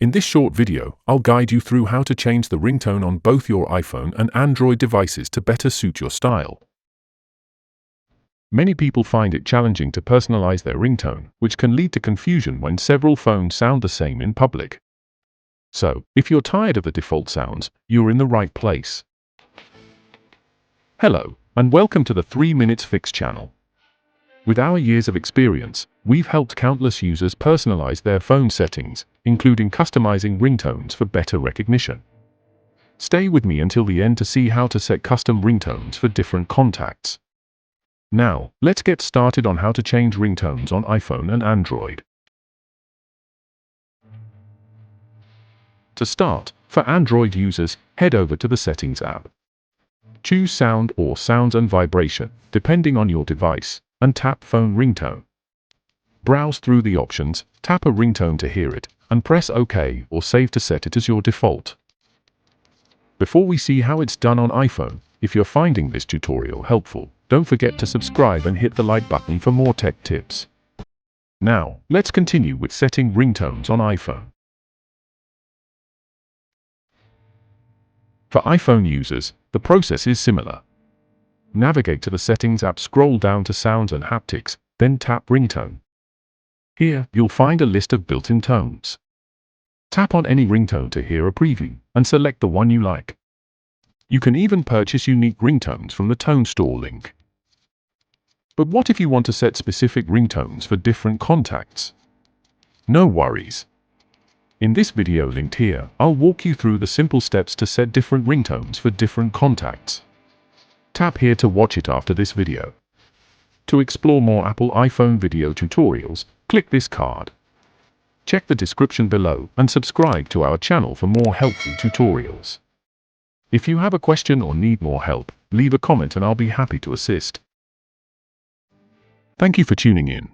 In this short video, I'll guide you through how to change the ringtone on both your iPhone and Android devices to better suit your style. Many people find it challenging to personalize their ringtone, which can lead to confusion when several phones sound the same in public. So, if you're tired of the default sounds, you're in the right place. Hello, and welcome to the 3 Minutes Fix channel. With our years of experience, we've helped countless users personalize their phone settings, including customizing ringtones for better recognition. Stay with me until the end to see how to set custom ringtones for different contacts. Now, let's get started on how to change ringtones on iPhone and Android. To start, for Android users, head over to the Settings app. Choose Sound or Sounds and Vibration, depending on your device, and tap Phone Ringtone. Browse through the options, tap a ringtone to hear it, and press OK or Save to set it as your default. Before we see how it's done on iPhone, if you're finding this tutorial helpful, don't forget to subscribe and hit the like button for more tech tips. Now, let's continue with setting ringtones on iPhone. For iPhone users, the process is similar. Navigate to the Settings app, scroll down to Sounds and Haptics, then tap Ringtone. Here, you'll find a list of built-in tones. Tap on any ringtone to hear a preview, and select the one you like. You can even purchase unique ringtones from the Tone Store link. But what if you want to set specific ringtones for different contacts? No worries. In this video linked here, I'll walk you through the simple steps to set different ringtones for different contacts. Tap here to watch it after this video. To explore more Apple iPhone video tutorials, click this card. Check the description below and subscribe to our channel for more helpful tutorials. If you have a question or need more help, leave a comment and I'll be happy to assist. Thank you for tuning in.